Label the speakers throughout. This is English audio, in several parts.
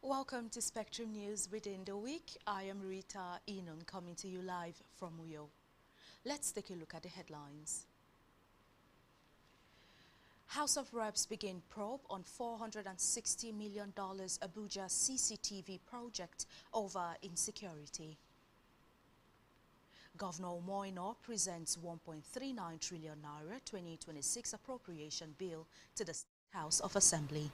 Speaker 1: Welcome to Spectrum News Within the Week. I am Rita Enon coming to you live from Uyo. Let's take a look at the headlines. House of Reps begin probe on $460 million Abuja CCTV project over insecurity. Governor Moino presents 1.39 trillion naira 2026 appropriation bill to the House of Assembly.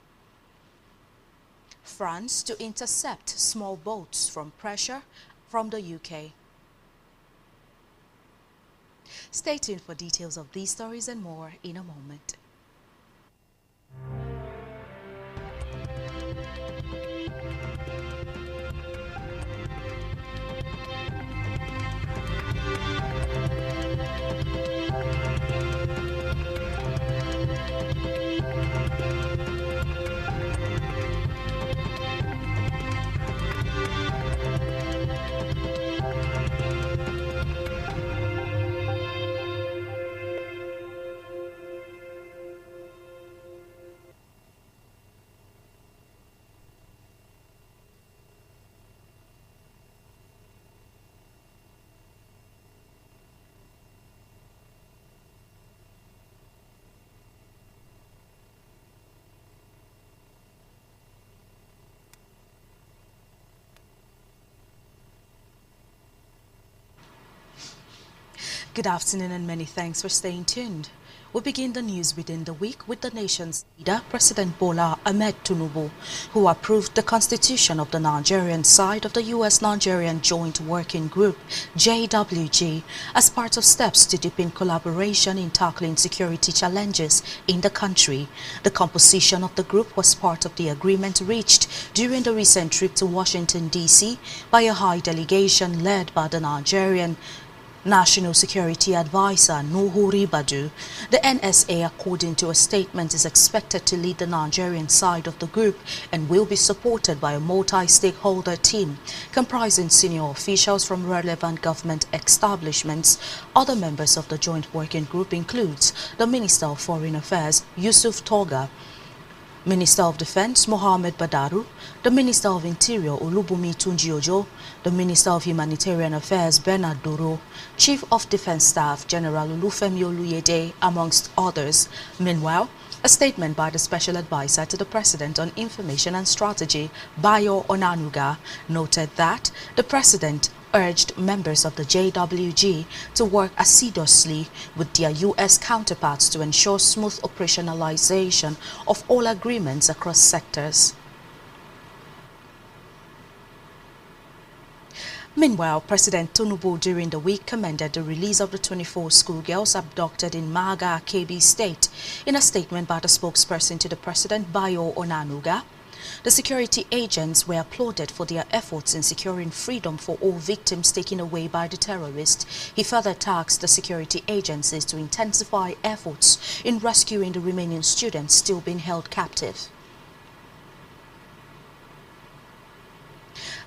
Speaker 1: France to intercept small boats from pressure from the UK. Stay tuned for details of these stories and more in a moment. Good afternoon and many thanks for staying tuned. We begin the news within the week with the nation's leader, President Bola Ahmed Tinubu, who approved the constitution of the Nigerian side of the U.S.-Nigerian Joint Working Group, JWG, as part of steps to deepen collaboration in tackling security challenges in the country. The composition of the group was part of the agreement reached during the recent trip to Washington, D.C. by a high delegation led by the Nigerian National Security Advisor Nuhu Ribadu. The NSA, according to a statement, is expected to lead the Nigerian side of the group and will be supported by a multi-stakeholder team comprising senior officials from relevant government establishments. Other members of the Joint Working Group includes the Minister of Foreign Affairs, Yusuf Toga, Minister of Defense Mohammed Badaru, the Minister of Interior Olubumi Tunjiojo, the Minister of Humanitarian Affairs Bernard Doro, Chief of Defense Staff General Olufemi Oluyede, amongst others. Meanwhile, a statement by the Special Advisor to the President on Information and Strategy, Bayo Onanuga, noted that the President urged members of the JWG to work assiduously with their U.S. counterparts to ensure smooth operationalization of all agreements across sectors. Meanwhile, President Tinubu during the week commended the release of the 24 schoolgirls abducted in Maga, Kebbi State. In a statement by the spokesperson to the President, Bayo Onanuga, the security agents were applauded for their efforts in securing freedom for all victims taken away by the terrorists. He further tasked the security agencies to intensify efforts in rescuing the remaining students still being held captive.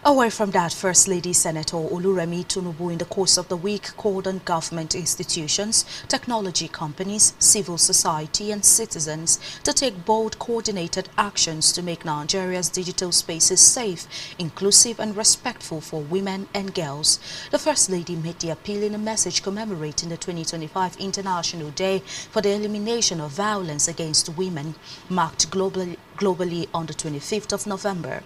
Speaker 1: Away from that, First Lady Senator Oluremi Tinubu in the course of the week called on government institutions, technology companies, civil society and citizens to take bold coordinated actions to make Nigeria's digital spaces safe, inclusive and respectful for women and girls. The First Lady made the appeal in a message commemorating the 2025 International Day for the Elimination of Violence Against Women, marked globally on the 25th of November.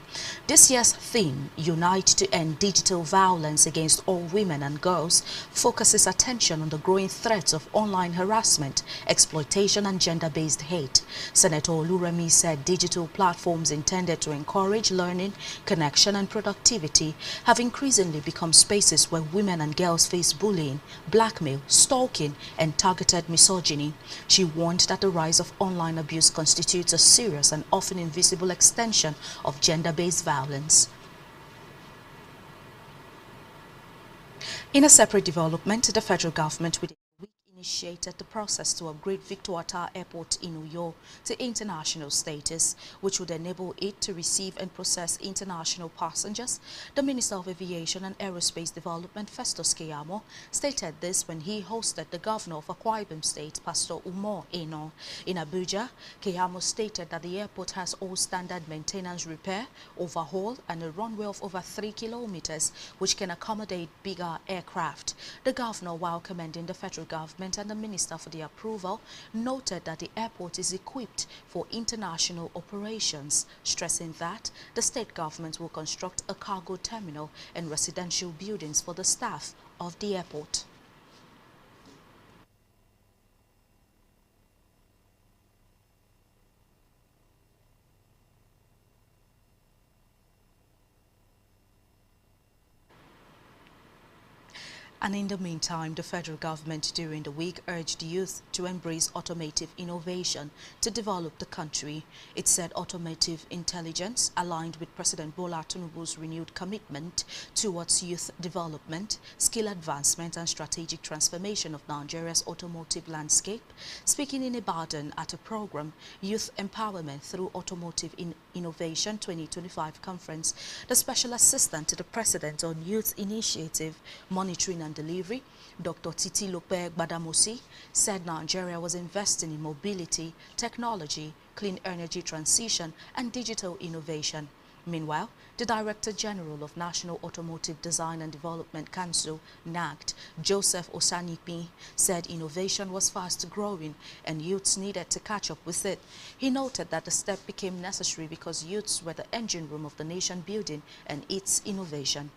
Speaker 1: This year's theme, Unite to End Digital Violence Against All Women and Girls, focuses attention on the growing threats of online harassment, exploitation and gender-based hate. Senator Oluremi said digital platforms intended to encourage learning, connection and productivity have increasingly become spaces where women and girls face bullying, blackmail, stalking and targeted misogyny. She warned that the rise of online abuse constitutes a serious and often invisible extension of gender-based violence. In a separate development, the federal government initiated the process to upgrade Victor Airport in Uyo to international status, which would enable it to receive and process international passengers. The Minister of Aviation and Aerospace Development, Festus Keyamo, stated this when he hosted the Governor of Akwa Ibom State, Pastor Umar Eno. In Abuja, Keyamo stated that the airport has all standard maintenance, repair, overhaul, and a runway of over 3 kilometers, which can accommodate bigger aircraft. The Governor, while commending the federal government and the Minister for the approval, noted that the airport is equipped for international operations, stressing that the state government will construct a cargo terminal and residential buildings for the staff of the airport. And in the meantime, the federal government during the week urged youth to embrace automotive innovation to develop the country. It said automotive intelligence, aligned with President Bola Tinubu's renewed commitment towards youth development, skill advancement and strategic transformation of Nigeria's automotive landscape. Speaking in Ibadan at a program, Youth Empowerment Through Automotive Innovation 2025 conference, the Special Assistant to the President on Youth Initiative, Monitoring and Delivery, Dr. Titi Lope Gbadamosi, said Nigeria was investing in mobility, technology, clean energy transition, and digital innovation. Meanwhile, the Director General of National Automotive Design and Development Council, NAGD, Joseph Osanipi, said innovation was fast growing and youths needed to catch up with it. He noted that the step became necessary because youths were the engine room of the nation building and its innovation.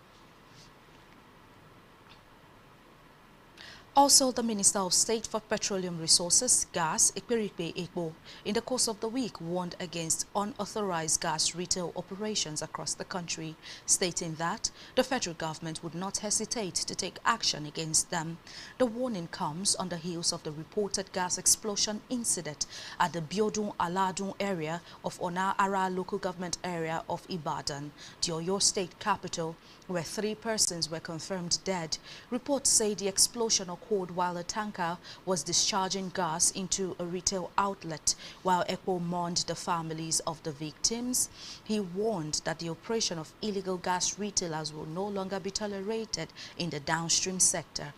Speaker 1: Also, the Minister of State for Petroleum Resources, Gas, Ekperipe Ekpo, in the course of the week warned against unauthorized gas retail operations across the country, stating that the federal government would not hesitate to take action against them. The warning comes on the heels of the reported gas explosion incident at the Biodun Aladun area of Ona-Ara local government area of Ibadan, the Oyo state capital, where 3 persons were confirmed dead. Reports say the explosion occurred while a tanker was discharging gas into a retail outlet. While Ekpo mourned the families of the victims, he warned that the operation of illegal gas retailers will no longer be tolerated in the downstream sector.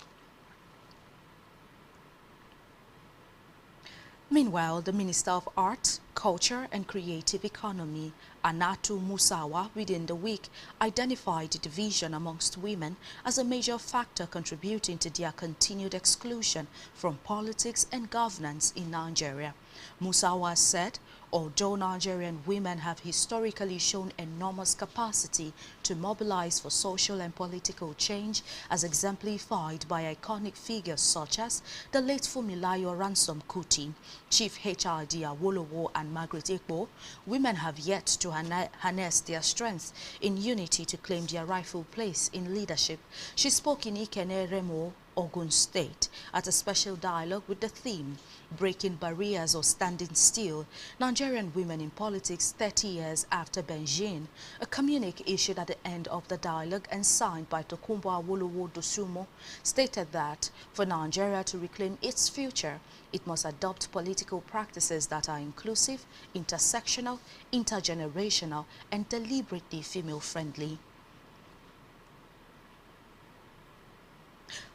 Speaker 1: Meanwhile, the Minister of Art, Culture and Creative Economy, Anatu Musawa, within the week identified division amongst women as a major factor contributing to their continued exclusion from politics and governance in Nigeria. Musawa said, although Nigerian women have historically shown enormous capacity to mobilize for social and political change, as exemplified by iconic figures such as the late Fumilayo Ransom Kuti, Chief HRD Awolowo and Margaret Ekpo, women have yet to harness their strength in unity to claim their rightful place in leadership. She spoke in Ikene Remo, Ogun State, at a special dialogue with the theme, Breaking Barriers or Standing Still, Nigerian Women in Politics 30 Years After Benjin, a communique issued at the end of the dialogue and signed by Tokunbo Awolowo Dosumo, stated that for Nigeria to reclaim its future, it must adopt political practices that are inclusive, intersectional, intergenerational, and deliberately female-friendly.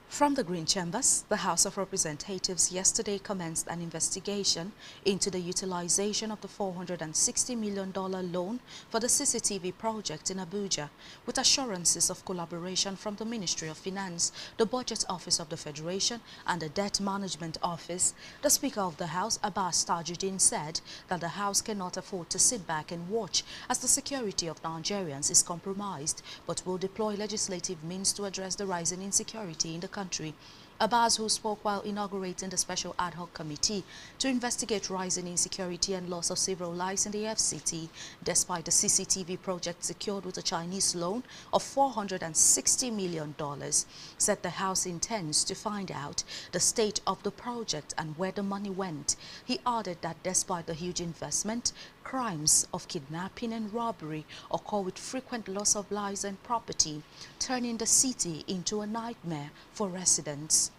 Speaker 1: From the Green Chambers, the House of Representatives yesterday commenced an investigation into the utilization of the $460 million loan for the CCTV project in Abuja, with assurances of collaboration from the Ministry of Finance, the Budget Office of the Federation, and the Debt Management Office. The Speaker of the House, Abbas Tajuddin, said that the House cannot afford to sit back and watch as the security of Nigerians is compromised, but will deploy legislative means to address the rising insecurity in the country. Abbas, who spoke while inaugurating the Special Ad Hoc Committee to investigate rising insecurity and loss of civil lives in the FCT, despite the CCTV project secured with a Chinese loan of $460 million, said the House intends to find out the state of the project and where the money went. He added that despite the huge investment, crimes of kidnapping and robbery occur with frequent loss of lives and property, turning the city into a nightmare for residents.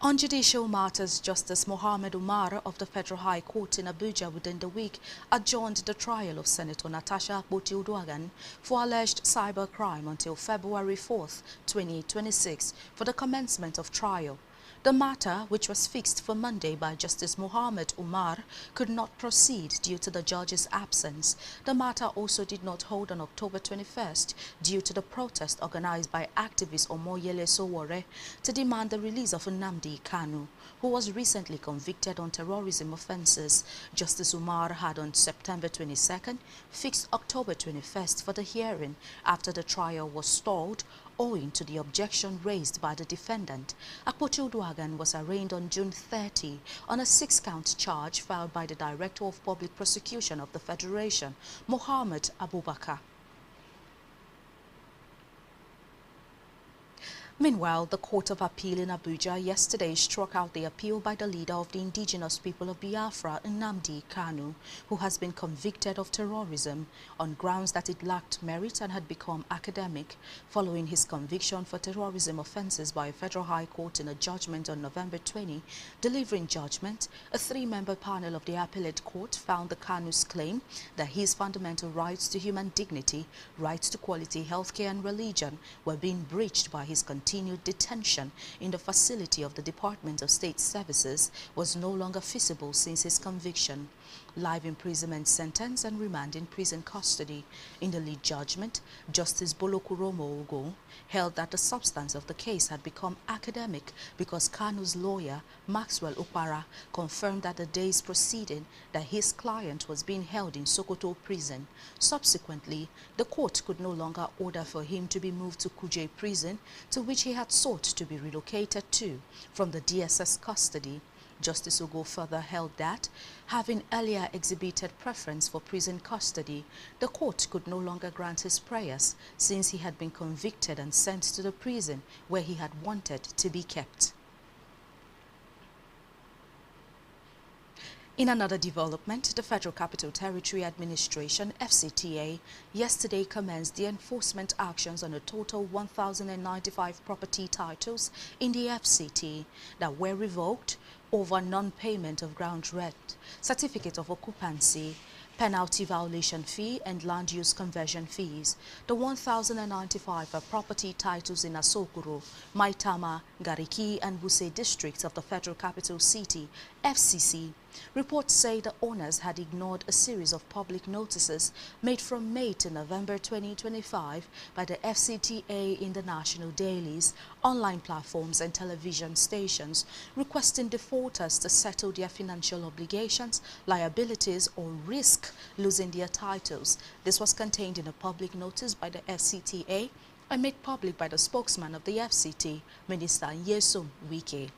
Speaker 1: On judicial matters, Justice Mohammed Umar of the Federal High Court in Abuja within the week adjourned the trial of Senator Natasha Akpoti-Uduaghan for alleged cybercrime until February 4, 2026 for the commencement of trial. The matter, which was fixed for Monday by Justice Mohammed Umar, could not proceed due to the judge's absence. The matter also did not hold on October 21st due to the protest organized by activist Omoyele Sowore to demand the release of Nnamdi Kanu, who was recently convicted on terrorism offenses. Justice Umar had on September 22nd fixed October 21st for the hearing after the trial was stalled owing to the objection raised by the defendant. Akpoti-Uduaghan was arraigned on June 30 on a 6-count charge filed by the Director of Public Prosecution of the Federation, Mohammed Abubakar. Meanwhile, the Court of Appeal in Abuja yesterday struck out the appeal by the leader of the indigenous people of Biafra, Nnamdi Kanu, who has been convicted of terrorism on grounds that it lacked merit and had become academic, following his conviction for terrorism offenses by a federal high court in a judgment on November 20. Delivering judgment, a 3-member panel of the appellate court found the Kanu's claim that his fundamental rights to human dignity, rights to quality healthcare and religion were being breached by his continued detention in the facility of the Department of State Services was no longer feasible since his conviction. Life imprisonment sentence and remand in prison custody. In the lead judgment, Justice Bolokuromo Ogo held that the substance of the case had become academic because Kanu's lawyer, Maxwell Okpara, confirmed at the day's proceeding that his client was being held in Sokoto prison. Subsequently, the court could no longer order for him to be moved to Kuje prison, to which he had sought to be relocated to from the DSS custody. Justice Ogo further held that, having earlier exhibited preference for prison custody, the court could no longer grant his prayers since he had been convicted and sent to the prison where he had wanted to be kept. In another development, the Federal Capital Territory Administration, FCTA, yesterday commenced the enforcement actions on a total 1,095 property titles in the FCT that were revoked over non-payment of ground rent, certificate of occupancy, penalty violation fee and land use conversion fees. The 1,095 are property titles in Asokoro, Maitama, Gariki and Wuse districts of the Federal Capital City, FCC. Reports say the owners had ignored a series of public notices made from May to November 2025 by the FCTA in the national dailies, online platforms and television stations, requesting defaulters to settle their financial obligations, liabilities or risk losing their titles. This was contained in a public notice by the FCTA and made public by the spokesman of the FCT, Minister Nyesom Wike.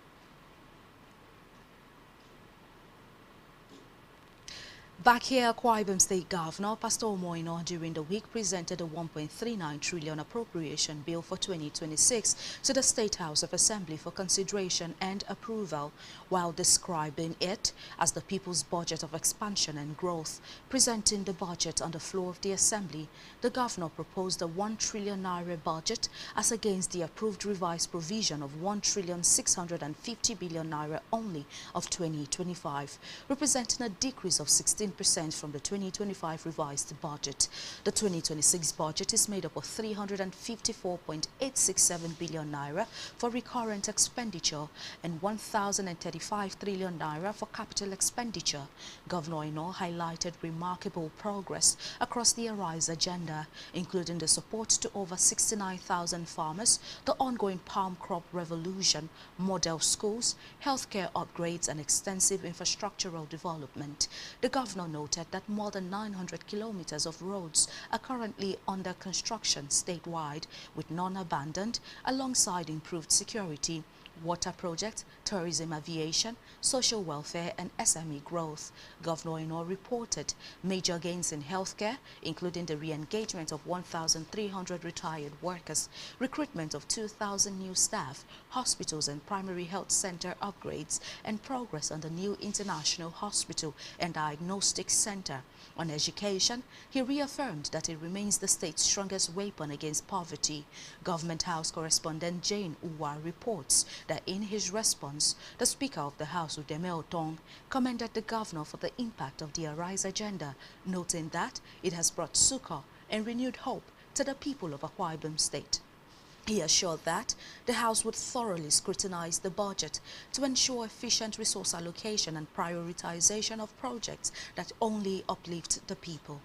Speaker 1: Back here, Akwa Ibom State Governor Pastor Omoino during the week presented a 1.39 trillion appropriation bill for 2026 to the State House of Assembly for consideration and approval, while describing it as the people's budget of expansion and growth. Presenting the budget on the floor of the Assembly, the governor proposed a 1 trillion naira budget as against the approved revised provision of 1,650 billion naira only of 2025, representing a decrease of 16% from the 2025 revised budget. The 2026 budget is made up of 354.867 billion naira for recurrent expenditure and 1,035 trillion naira for capital expenditure. Governor Ino highlighted remarkable progress across the Arise agenda, including the support to over 69,000 farmers, the ongoing palm crop revolution, model schools, healthcare upgrades and extensive infrastructural development. The governor noted that more than 900 kilometers of roads are currently under construction statewide, with none abandoned, alongside improved security, water projects, tourism, aviation, social welfare and SME growth. Governor Ino reported major gains in healthcare, including the re-engagement of 1,300 retired workers, recruitment of 2,000 new staff, hospitals and primary health center upgrades, and progress on the new International Hospital and Diagnostic Center. On education, he reaffirmed that it remains the state's strongest weapon against poverty. Government House correspondent Jane Uwa reports that that in his response, the Speaker of the House, Udeme Otong, commended the governor for the impact of the Arise agenda, noting that it has brought succor and renewed hope to the people of Akwa Ibom State. He assured that the House would thoroughly scrutinize the budget to ensure efficient resource allocation and prioritization of projects that only uplift the people.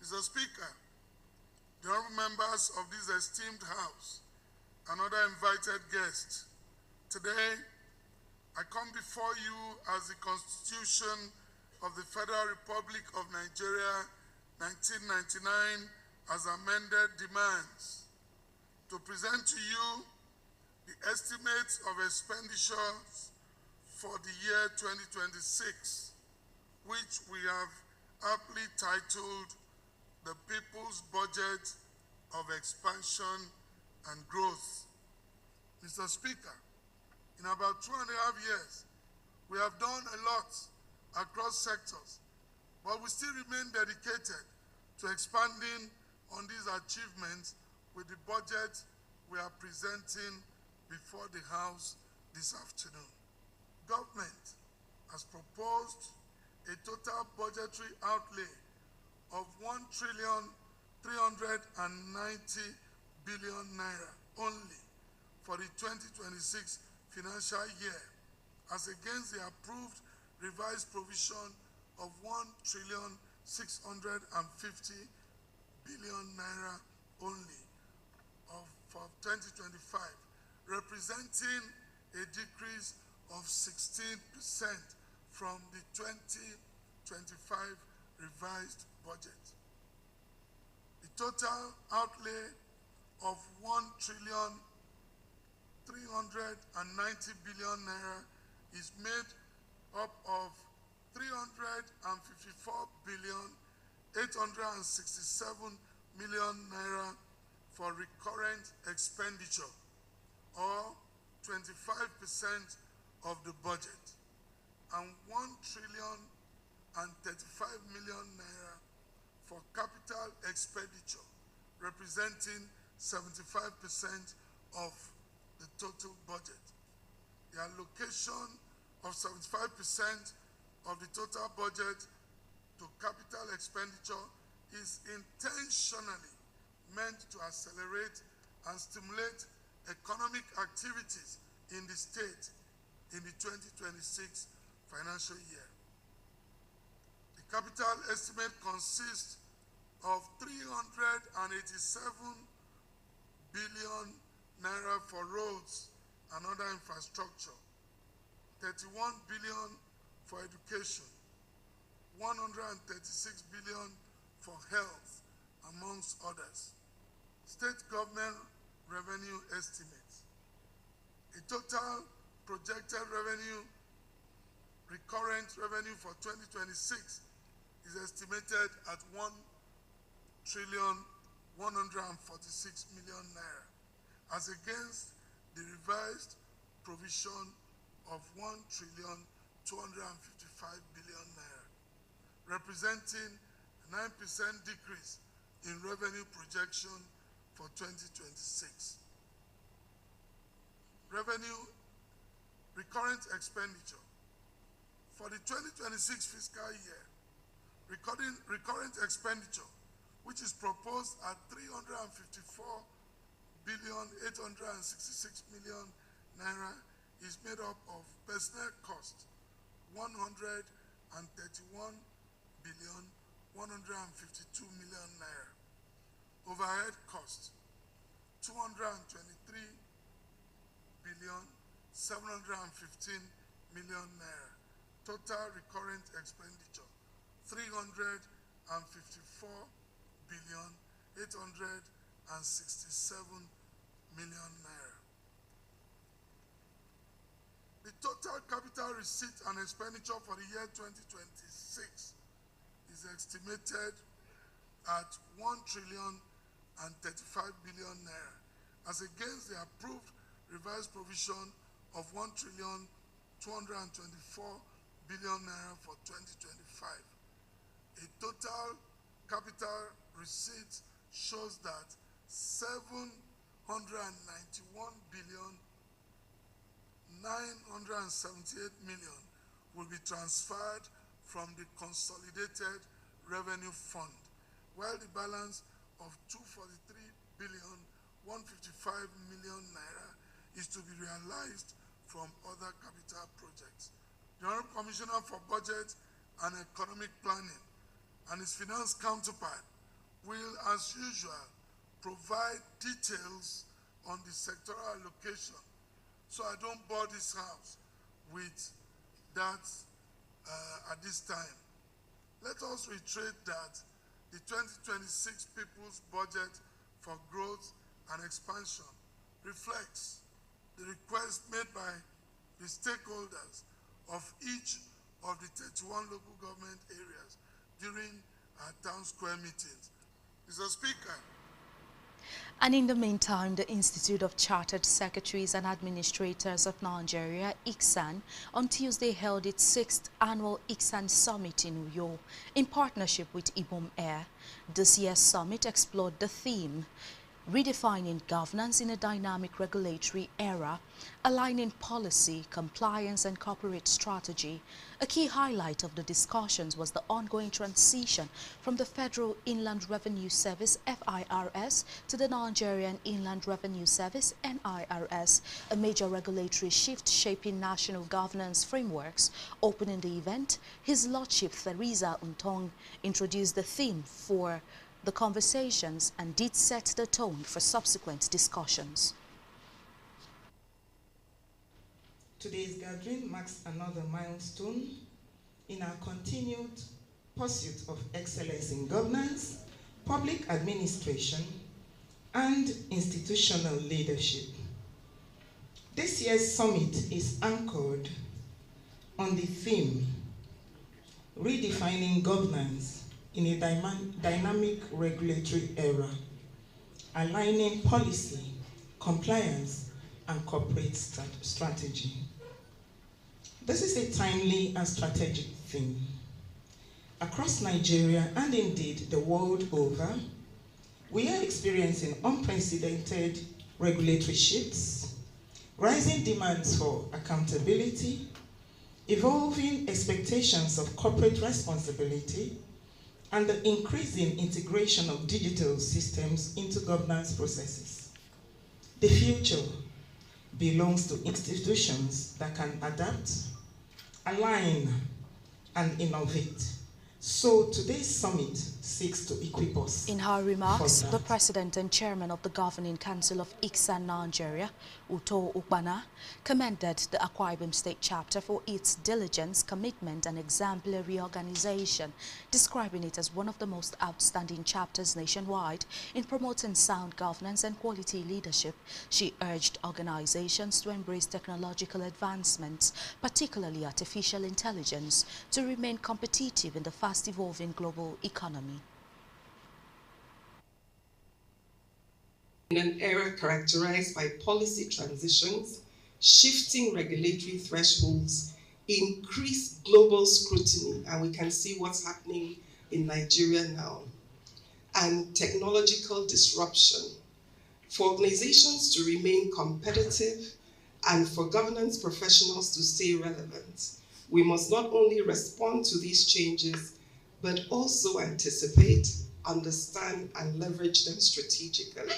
Speaker 2: Mr. Speaker, the honorable members of this esteemed House and other invited guests, today I come before you as the Constitution of the Federal Republic of Nigeria 1999 as amended demands to present to you the estimates of expenditures for the year 2026, which we have aptly titled the People's Budget of Expansion and Growth. Mr. Speaker, in about 2.5 years, we have done a lot across sectors, but we still remain dedicated to expanding on these achievements with the budget we are presenting before the House this afternoon. Government has proposed a total budgetary outlay of 1,390 billion naira only for the 2026 financial year, as against the approved revised provision of 1,650 billion naira only for 2025, representing a decrease of 16% from the 2025 revised budget. The total outlay of 1,390 billion naira is made up of 354 billion 867 million naira for recurrent expenditure, or 25% of the budget, and 1,035 million naira for capital expenditure, representing 75% of the total budget. The allocation of 75% of the total budget to capital expenditure is intentionally meant to accelerate and stimulate economic activities in the state in the 2026 financial year. The capital estimate consists of 387 billion naira for roads and other infrastructure, 31 billion for education, 136 billion for health, amongst others. State government revenue estimates. A total projected revenue, recurrent revenue for 2026 is estimated at 1,146 billion naira, as against the revised provision of 1,255 billion naira, representing a 9% decrease in revenue projection for 2026. Revenue recurrent expenditure. For the 2026 fiscal year, recurrent expenditure, which is proposed at 354 billion 866 million naira, is made up of personnel cost 131 billion 152 million naira, overhead cost 223 billion 715 million naira, total recurrent expenditure 354 billion 867 million naira. The total capital receipt and expenditure for the year 2026 is estimated at 1,035 billion naira, as against the approved revised provision of 1,224 billion naira for 2025. A total capital receipt shows that 700 191 billion 978 million will be transferred from the Consolidated Revenue Fund, while the balance of 243 billion 155 million naira is to be realized from other capital projects. The Honorable Commissioner for Budget and Economic Planning and his finance counterpart will, as usual, provide details on the sectoral allocation, so I don't bore this house with that at this time. Let us reiterate that the 2026 People's Budget for Growth and Expansion reflects the request made by the stakeholders of each of the 31 local government areas during our town square meetings. Mr. Speaker.
Speaker 1: And in the meantime, the Institute of Chartered Secretaries and Administrators of Nigeria, ICSAN, on Tuesday held its 6th annual ICSAN Summit in Uyo in partnership with Ibom Air. This year's summit explored the theme, redefining governance in a dynamic regulatory era, aligning policy, compliance and corporate strategy. A key highlight of the discussions was the ongoing transition from the Federal Inland Revenue Service (FIRS) to the Nigerian Inland Revenue Service (NIRS), a major regulatory shift shaping national governance frameworks. Opening the event, His Lordship Theresa Untong introduced the theme for the conversations and did set the tone for subsequent discussions.
Speaker 3: Today's gathering marks another milestone in our continued pursuit of excellence in governance, public administration, and institutional leadership. This year's summit is anchored on the theme, redefining governance in a dynamic regulatory era, aligning policy, compliance, and corporate strategy. This is a timely and strategic theme. Across Nigeria and indeed the world over, we are experiencing unprecedented regulatory shifts, rising demands for accountability, evolving expectations of corporate responsibility, and the increasing integration of digital systems into governance processes. The future belongs to institutions that can adapt, align, and innovate. So today's summit seeks to equip us.
Speaker 1: In her remarks, the President and Chairman of the Governing Council of ICSAN Nigeria, Uto Ukbana, commended the Akwa Ibom State Chapter for its diligence, commitment, and exemplary organization, describing it as one of the most outstanding chapters nationwide in promoting sound governance and quality leadership. She urged organizations to embrace technological advancements, particularly artificial intelligence, to remain competitive in the fast-evolving global economy.
Speaker 4: In an era characterized by policy transitions, shifting regulatory thresholds, increased global scrutiny, and we can see what's happening in Nigeria now, and technological disruption, for organizations to remain competitive and for governance professionals to stay relevant, we must not only respond to these changes, but also anticipate, understand, and leverage them strategically.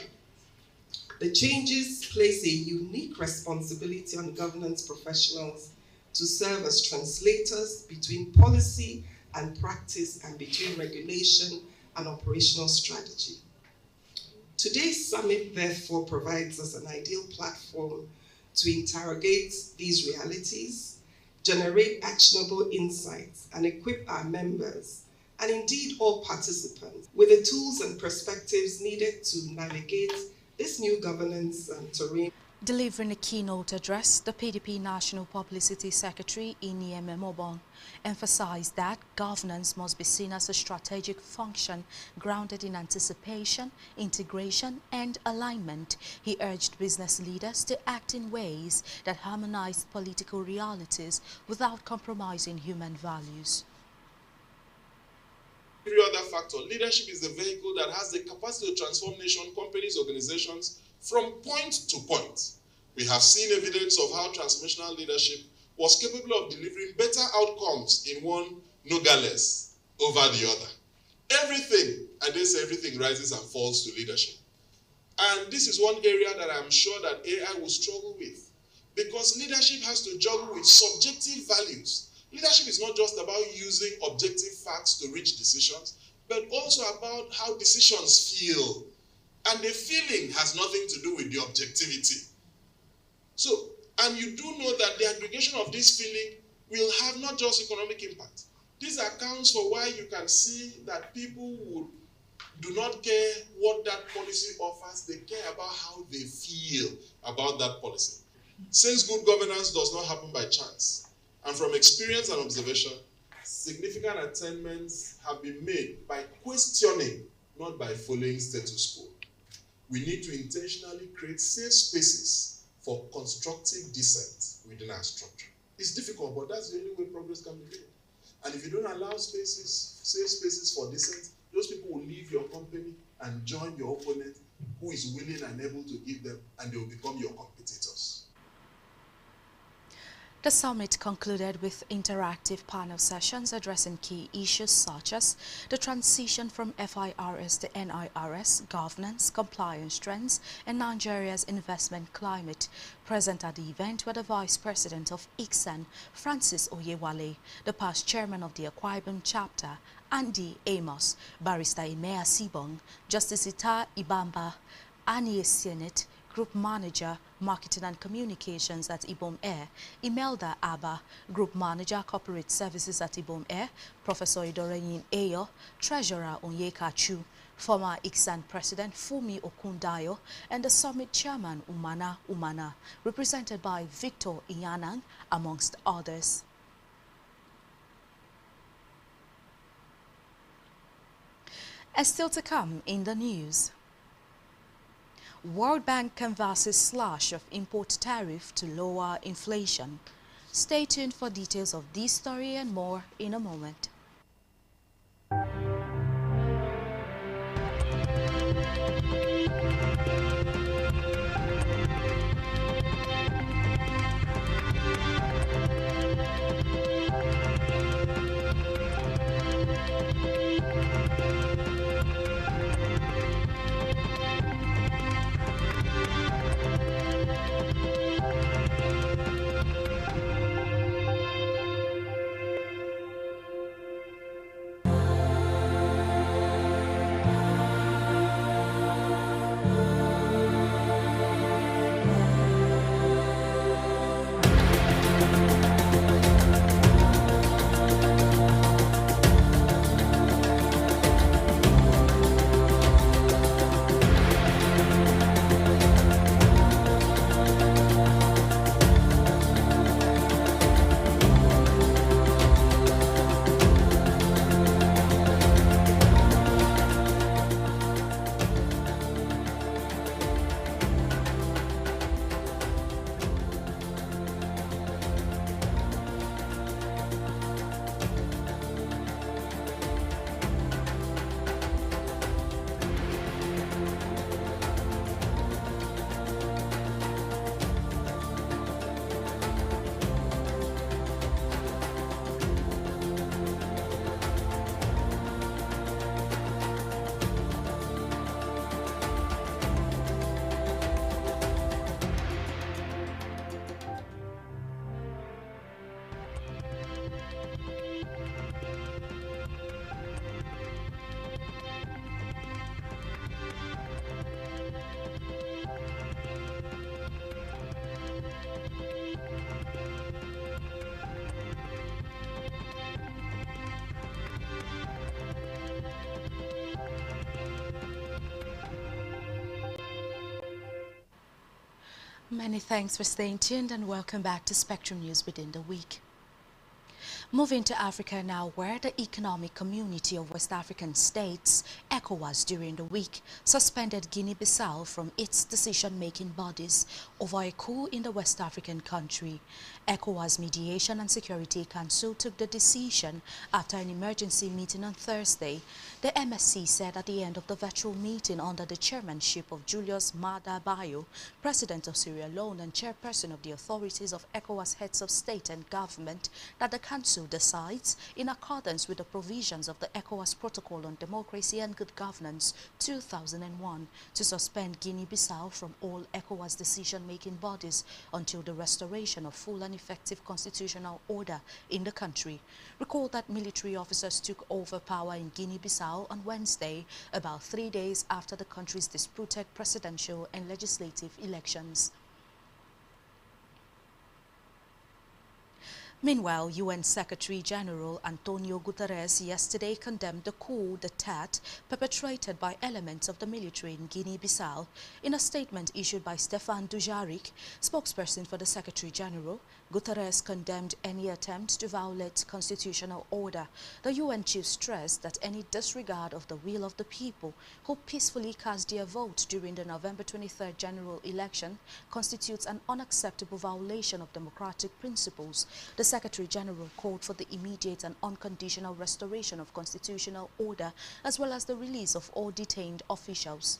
Speaker 4: The changes place a unique responsibility on governance professionals to serve as translators between policy and practice and between regulation and operational strategy. Today's summit, therefore, provides us an ideal platform to interrogate these realities, generate actionable insights, and equip our members, and indeed all participants, with the tools and perspectives needed to navigate this new governance terrain.
Speaker 1: Delivering a keynote address, the PDP National Publicity Secretary, Nnamdi Mobon, emphasized that governance must be seen as a strategic function grounded in anticipation, integration, and alignment. He urged business leaders to act in ways that harmonized political realities without compromising human values.
Speaker 5: Every other factor, leadership is the vehicle that has the capacity to transform nations, companies, organizations From point to point, we have seen evidence of how transformational leadership was capable of delivering better outcomes in one nogales over the other. Everything, and they say everything rises and falls to leadership. And this is one area that I'm sure that AI will struggle with, because leadership has to juggle with subjective values. Leadership is not just about using objective facts to reach decisions, but also about how decisions feel. And the feeling has nothing to do with the objectivity. So, and you do know that the aggregation of this feeling will have not just economic impact. This accounts for why you can see that people do not care what that policy offers. They care about how they feel about that policy. Since good governance does not happen by chance, and from experience and observation, significant attainments have been made by questioning, not by following status quo. We need to intentionally create safe spaces for constructive dissent within our structure. It's difficult, but that's the only way progress can be made. And if you don't allow spaces, safe spaces for dissent, those people will leave your company and join your opponent who is willing and able to give them, and they will become your competitors.
Speaker 1: The summit concluded with interactive panel sessions addressing key issues such as the transition from FIRS to NIRS, governance, compliance trends, and Nigeria's investment climate. Present at the event were the Vice President of ICSAN, Francis Oyewale, the past Chairman of the Akwa Ibom Chapter, Andy Amos, Barrister Imea Sibong, Justice Ita Ibamba, Annie Senate, Group Manager, Marketing and Communications at Ibom Air, Imelda Abba, Group Manager, Corporate Services at Ibom Air, Professor Idoreyin Ayo, Treasurer Onyeka Chu, former ICSAN President Fumi Okundayo, and the Summit Chairman Umana, represented by Victor Iyanang, amongst others. And still to come in the news. World Bank canvasses slash of import tariff to lower inflation. Stay tuned for details of this story and more in a moment. Many thanks for staying tuned and welcome back to Spectrum News Within the Week. Moving to Africa now, where the Economic Community of West African States, ECOWAS, during the week suspended Guinea-Bissau from its decision-making bodies over a coup in the West African country. ECOWAS Mediation and Security Council took the decision after an emergency meeting on Thursday. The MSC said at the end of the virtual meeting under the chairmanship of Julius Maada Bio, President of Sierra Leone and chairperson of the authorities of ECOWAS heads of state and government, that the Council decides, in accordance with the provisions of the ECOWAS Protocol on Democracy and Good Governance 2001, to suspend Guinea-Bissau from all ECOWAS decision-making bodies until the restoration of full and effective constitutional order in the country. Recall that military officers took over power in Guinea-Bissau on Wednesday, about 3 days after the country's disputed presidential and legislative elections. Meanwhile, UN Secretary-General Antonio Guterres yesterday condemned the coup d'etat perpetrated by elements of the military in Guinea-Bissau. In a statement issued by Stefan Dujarric, spokesperson for the Secretary-General, Guterres condemned any attempt to violate constitutional order. The UN chief stressed that any disregard of the will of the people who peacefully cast their vote during the November 23rd general election constitutes an unacceptable violation of democratic principles. The Secretary-General called for the immediate and unconditional restoration of constitutional order as well as the release of all detained officials.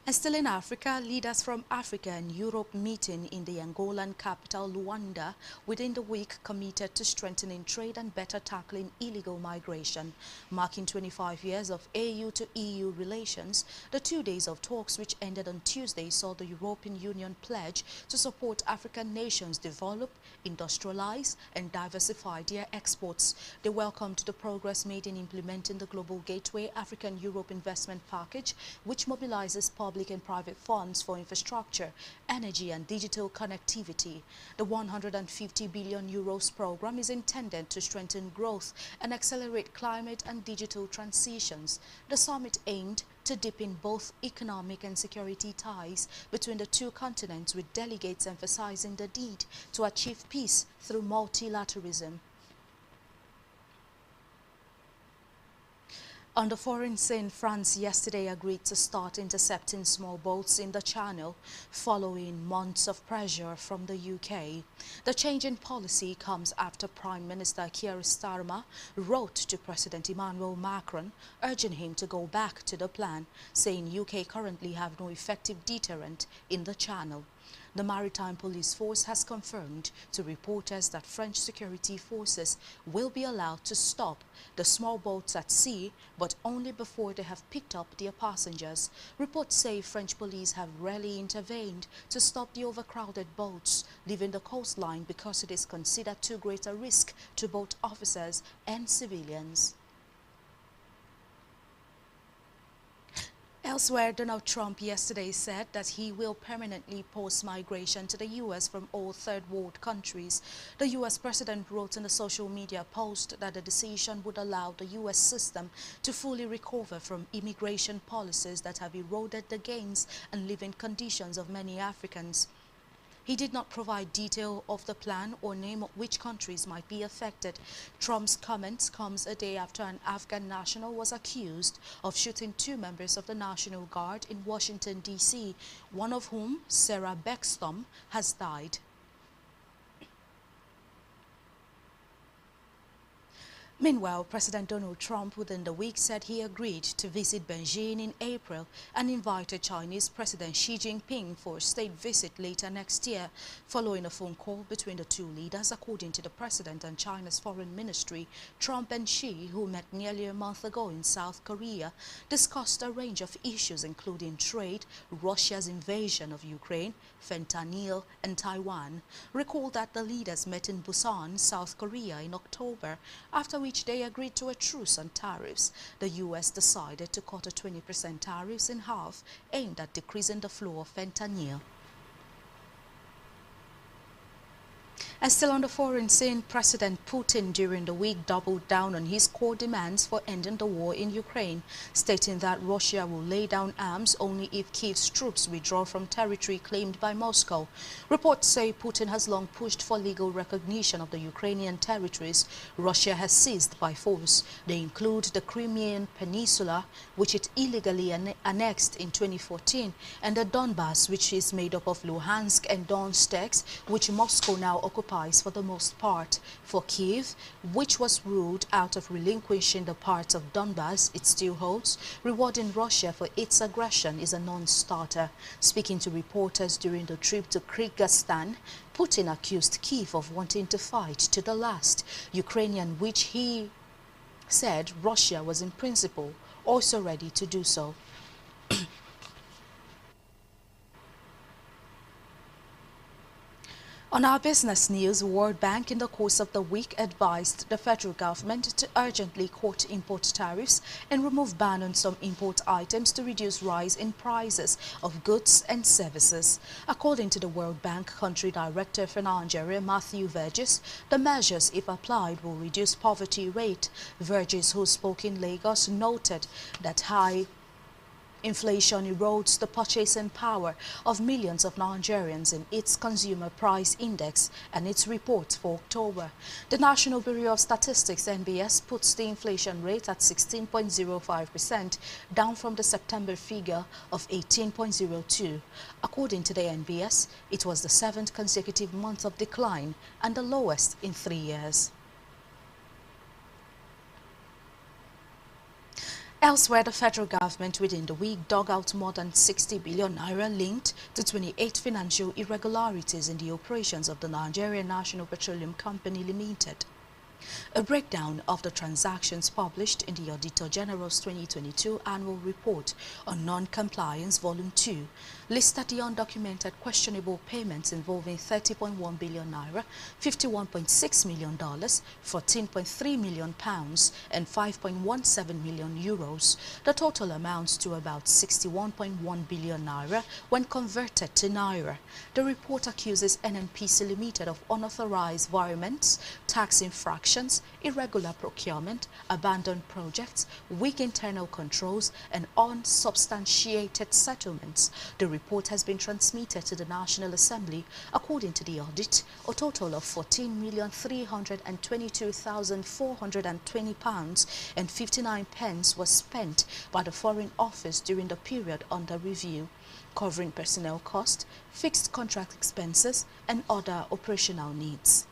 Speaker 1: And still in Africa, leaders from Africa and Europe meeting in the Angolan capital Luanda within the week committed to strengthening trade and better tackling illegal migration. Marking 25 years of AU to EU relations, the 2 days of talks which ended on Tuesday saw the European Union pledge to support African nations develop, industrialize and diversify their exports. They welcomed the progress made in implementing the Global Gateway African-Europe Investment Package, which mobilizes public and private funds for infrastructure, energy and digital connectivity. The 150 billion euros program is intended to strengthen growth and accelerate climate and digital transitions. The summit aimed to deepen both economic and security ties between the two continents, with delegates emphasizing the need to achieve peace through multilateralism. On the foreign scene, France yesterday agreed to start intercepting small boats in the Channel following months of pressure from the UK. The change in policy comes after Prime Minister Keir Starmer wrote to President Emmanuel Macron urging him to go back to the plan, saying UK currently have no effective deterrent in the Channel. The Maritime Police Force has confirmed to reporters that French security forces will be allowed to stop the small boats at sea, but only before they have picked up their passengers. Reports say French police have rarely intervened to stop the overcrowded boats leaving the coastline because it is considered too great a risk to both officers and civilians. Elsewhere, Donald Trump yesterday said that he will permanently pause migration to the U.S. from all third world countries. The U.S. president wrote in a social media post that the decision would allow the U.S. system to fully recover from immigration policies that have eroded the gains and living conditions of many Africans. He did not provide detail of the plan or name of which countries might be affected. Trump's comments comes a day after an Afghan national was accused of shooting 2 members of the National Guard in Washington, D.C., one of whom, Sarah Beckstrom, has died. Meanwhile, President Donald Trump within the week said he agreed to visit Beijing in April and invited Chinese President Xi Jinping for a state visit later next year, following a phone call between the two leaders. According to the president and China's foreign ministry, Trump and Xi, who met nearly a month ago in South Korea, discussed a range of issues including trade, Russia's invasion of Ukraine, fentanyl and Taiwan. Recall that the leaders met in Busan, South Korea in October, after which they agreed to a truce on tariffs. The U.S. decided to cut a 20% tariffs in half, aimed at decreasing the flow of fentanyl. And still on the foreign scene, President Putin during the week doubled down on his core demands for ending the war in Ukraine, stating that Russia will lay down arms only if Kyiv's troops withdraw from territory claimed by Moscow. Reports say Putin has long pushed for legal recognition of the Ukrainian territories Russia has seized by force. They include the Crimean Peninsula, which it illegally annexed in 2014, and the Donbas, which is made up of Luhansk and Donetsk, which Moscow now occupies for the most part. For Kyiv, which was ruled out of relinquishing the parts of Donbas it still holds, rewarding Russia for its aggression is a non-starter. Speaking to reporters during the trip to Kyrgyzstan, Putin accused Kyiv of wanting to fight to the last. Ukrainian, which he said Russia was in principle also ready to do so. On our business news, World Bank in the course of the week advised the federal government to urgently cut import tariffs and remove ban on some import items to reduce rise in prices of goods and services. According to the World Bank Country Director for Nigeria, Matthew Vergis, the measures, if applied, will reduce poverty rate. Vergis, who spoke in Lagos, noted that high inflation erodes the purchasing power of millions of Nigerians in its Consumer Price Index and its report for October. The National Bureau of Statistics, NBS, puts the inflation rate at 16.05%, down from the September figure of 18.02. According to the NBS, it was the 7th consecutive month of decline and the lowest in 3 years. Elsewhere, the federal government within the week dug out more than 60 billion naira linked to 28 financial irregularities in the operations of the Nigerian National Petroleum Company Limited. A breakdown of the transactions published in the Auditor General's 2022 Annual Report on Non-Compliance Volume 2 listed the undocumented questionable payments involving 30.1 billion naira, $51.6 million, 14.3 million pounds, and 5.17 million euros. The total amounts to about 61.1 billion naira when converted to naira. The report accuses NNPC Limited of unauthorized virements, tax infractions, irregular procurement, abandoned projects, weak internal controls, and unsubstantiated settlements. The report has been transmitted to the National Assembly. According to the audit, a total of £14,322,420 and 59 pence was spent by the Foreign Office during the period under review, covering personnel costs, fixed contract expenses, and other operational needs.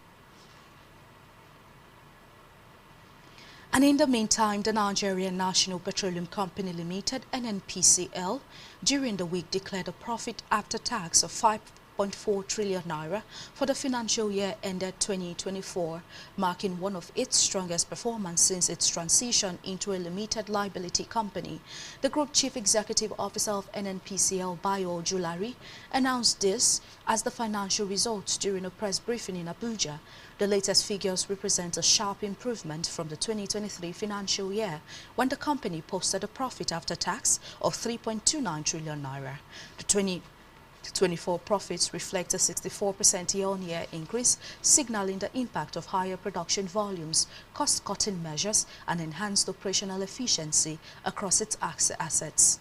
Speaker 1: And in the meantime, the Nigerian National Petroleum Company Limited, NNPCL, during the week declared a profit after tax of 5.4 trillion naira for the financial year ended 2024, marking one of its strongest performances since its transition into a limited liability company. The Group Chief Executive Officer of NNPCL, Bayo Julari, announced this as the financial results during a press briefing in Abuja. The latest figures represent a sharp improvement from the 2023 financial year, when the company posted a profit after tax of 3.29 trillion naira. The 2024 profits reflect a 64% year-on-year increase, signaling the impact of higher production volumes, cost-cutting measures, and enhanced operational efficiency across its assets.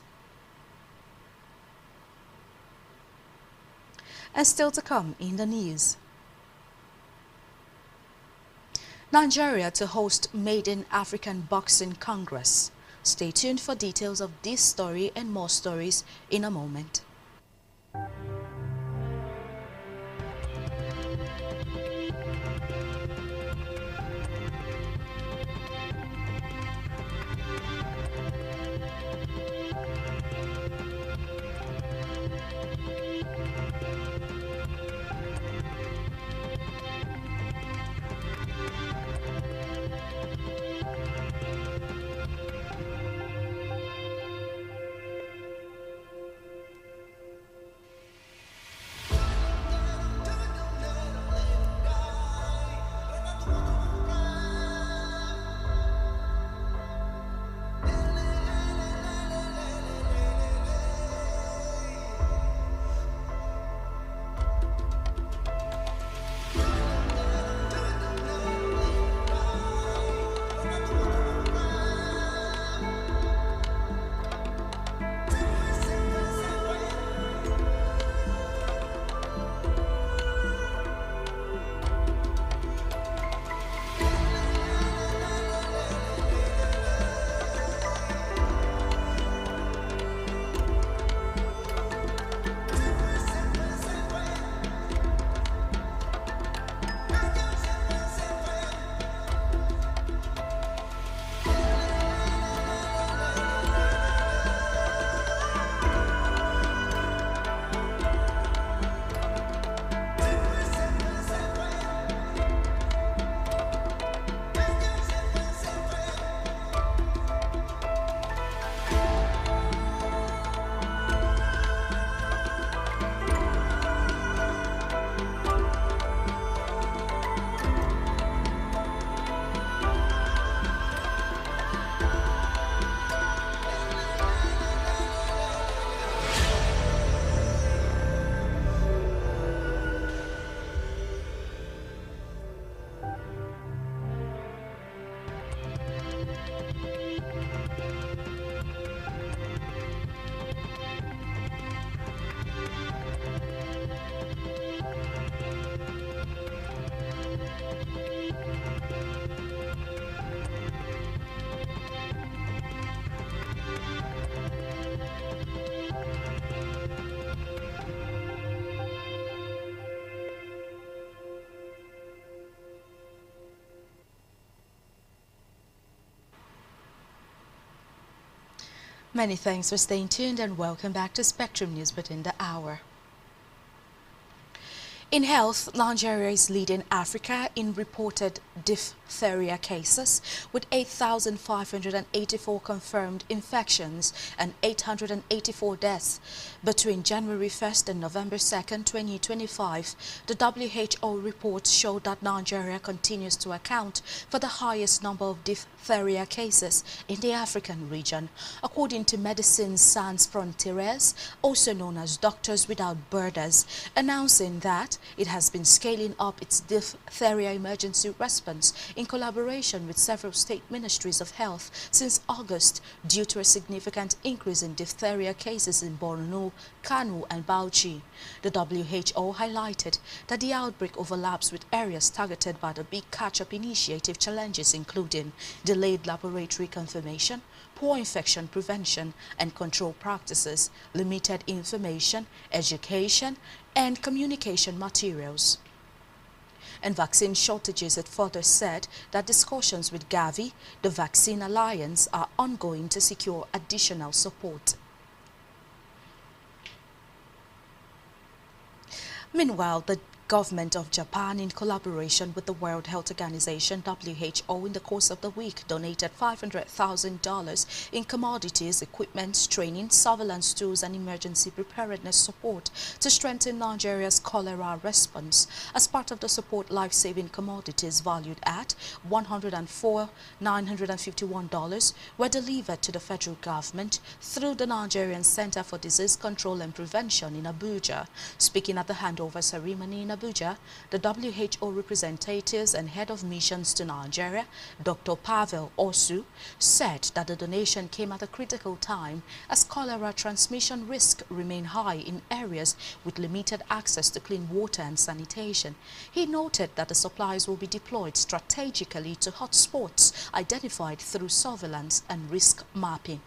Speaker 1: And still to come in the news. Nigeria to host Maiden African Boxing Congress. Stay tuned for details of this story and more stories in a moment. Many thanks for staying tuned and welcome back to Spectrum News within the hour. In health, Nigeria is leading Africa in reported diphtheria cases, with 8,584 confirmed infections and 884 deaths. Between January 1st and November 2nd, 2025, the WHO report showed that Nigeria continues to account for the highest number of diphtheria cases in the African region, according to Médecins Sans Frontières, also known as Doctors Without Borders, announcing that it has been scaling up its diphtheria emergency response in collaboration with several state ministries of health since August due to a significant increase in diphtheria cases in Borno, Kano and Bauchi. The WHO highlighted that the outbreak overlaps with areas targeted by the Big Catch-up Initiative challenges including delayed laboratory confirmation, poor infection prevention and control practices, limited information, education, and communication materials. And vaccine shortages, it further said that discussions with Gavi, the Vaccine Alliance, are ongoing to secure additional support. Meanwhile, the government of Japan, in collaboration with the World Health Organization (WHO), in the course of the week donated $500,000 in commodities, equipment, training, surveillance tools and emergency preparedness support to strengthen Nigeria's cholera response. As part of the support, life-saving commodities valued at $104,951 were delivered to the federal government through the Nigerian Center for Disease Control and Prevention in Abuja. Speaking at the handover ceremony in Abuja, the WHO representatives and head of missions to Nigeria, Dr. Pavel Osu, said that the donation came at a critical time as cholera transmission risks remain high in areas with limited access to clean water and sanitation. He noted that the supplies will be deployed strategically to hotspots identified through surveillance and risk mapping.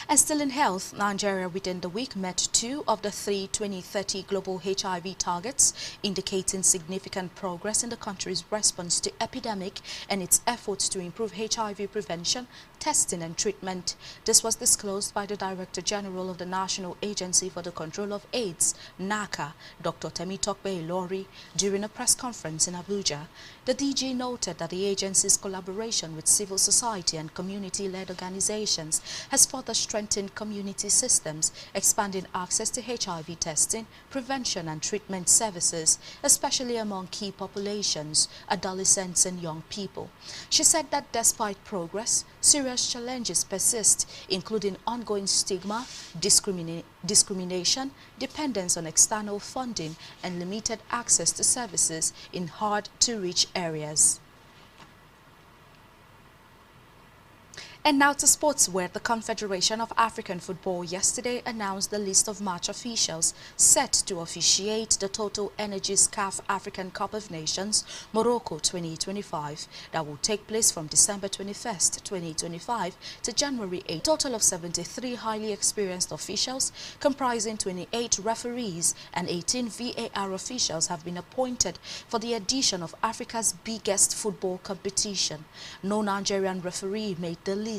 Speaker 1: And still in health, Nigeria within the week met 2 of the 3 2030 global HIV targets, indicating significant progress in the country's response to epidemic and its efforts to improve HIV prevention, testing and treatment. This was disclosed by the Director General of the National Agency for the Control of AIDS, NACA, Dr. Temitope Ilori, during a press conference in Abuja. The DG noted that the agency's collaboration with civil society and community-led organizations has further strengthened community systems, expanding access to HIV testing, prevention and treatment services, especially among key populations, adolescents and young people. She said that despite progress, serious challenges persist, including ongoing stigma, discrimination, dependence on external funding, and limited access to services in hard-to-reach areas. And now to sports, where the Confederation of African Football yesterday announced the list of match officials set to officiate the Total Energies CAF African Cup of Nations Morocco 2025 that will take place from December 21st, 2025 to January 8. A total of 73 highly experienced officials comprising 28 referees and 18 VAR officials have been appointed for the edition of Africa's biggest football competition. No Nigerian referee made the list.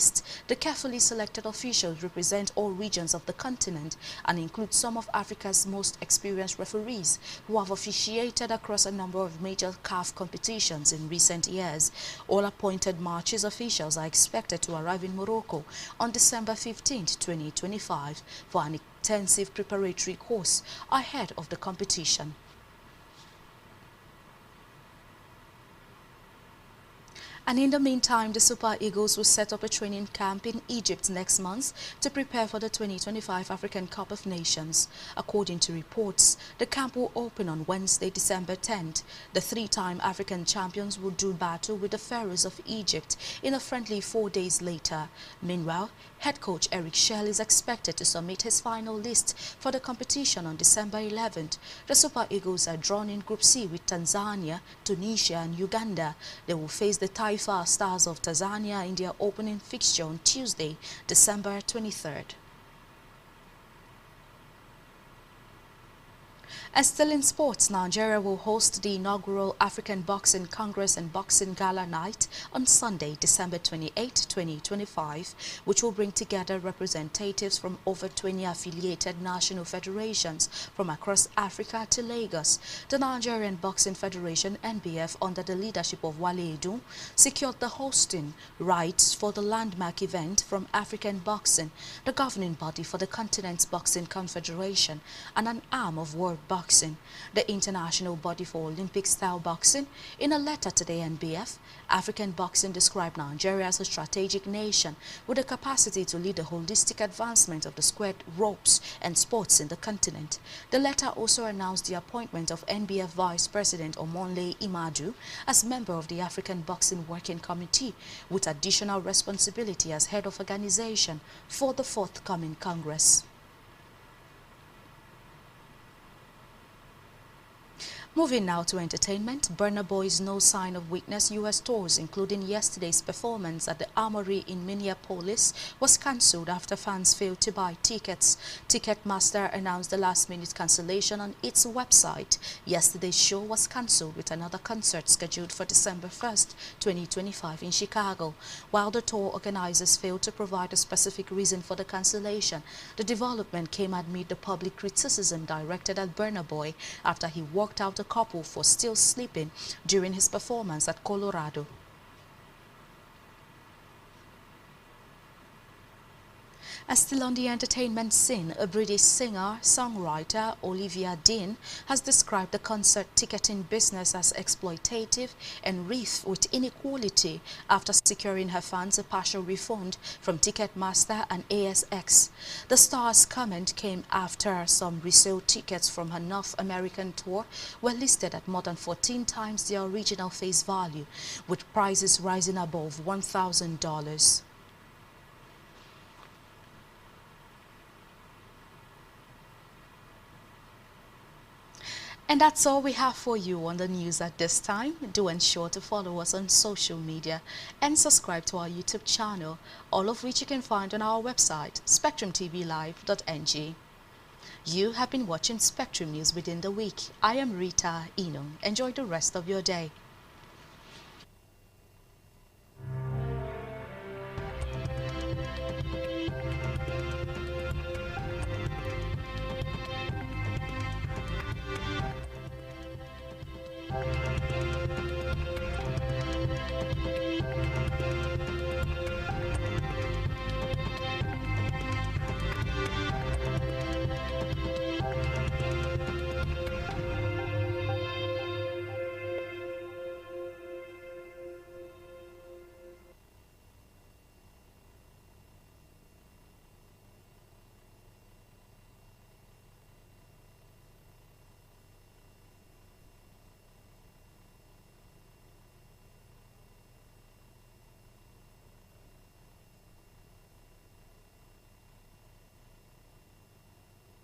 Speaker 1: The carefully selected officials represent all regions of the continent and include some of Africa's most experienced referees who have officiated across a number of major CAF competitions in recent years. All appointed matches officials are expected to arrive in Morocco on December 15, 2025 for an intensive preparatory course ahead of the competition. And in the meantime, the Super Eagles will set up a training camp in Egypt next month to prepare for the 2025 African Cup of Nations. According to reports, the camp will open on Wednesday, December 10th. The 3-time African champions will do battle with the Pharaohs of Egypt in a friendly 4 days later. Meanwhile, head coach Eric Shell is expected to submit his final list for the competition on December 11th. The Super Eagles are drawn in Group C with Tanzania, Tunisia and Uganda. They will face the Taifa Stars of Tanzania in their opening fixture on Tuesday, December 23rd. And still in sports, Nigeria will host the inaugural African Boxing Congress and Boxing Gala Night on Sunday, December 28, 2025, which will bring together representatives from over 20 affiliated national federations from across Africa to Lagos. The Nigerian Boxing Federation, NBF, under the leadership of Wale Edun, secured the hosting rights for the landmark event from African Boxing, the governing body for the continent's boxing confederation and an arm of World Boxing, the international body for Olympic-style boxing. In a letter to the NBF, African Boxing described Nigeria as a strategic nation with the capacity to lead the holistic advancement of the squared ropes and sports in the continent. The letter also announced the appointment of NBF Vice President Omonle Imadu as member of the African Boxing Working Committee, with additional responsibility as head of organization for the forthcoming Congress. Moving now to entertainment, Burna Boy's No Sign of Weakness US tours, including yesterday's performance at the Armory in Minneapolis, was cancelled after fans failed to buy tickets. Ticketmaster announced the last-minute cancellation on its website. Yesterday's show was cancelled with another concert scheduled for December 1st, 2025 in Chicago. While the tour organizers failed to provide a specific reason for the cancellation, the development came amid the public criticism directed at Burna Boy after he walked out a couple for still sleeping during his performance at Colorado. As still on the entertainment scene, a British singer-songwriter, Olivia Dean, has described the concert ticketing business as exploitative and rife with inequality after securing her fans a partial refund from Ticketmaster and ASX. The star's comment came after some resale tickets from her North American tour were listed at more than 14 times their original face value, with prices rising above $1,000. And that's all we have for you on the news at this time. Do ensure to follow us on social media and subscribe to our YouTube channel, all of which you can find on our website, spectrumtvlive.ng. You have been watching Spectrum News Within the Week. I am Rita Ino. Enjoy the rest of your day.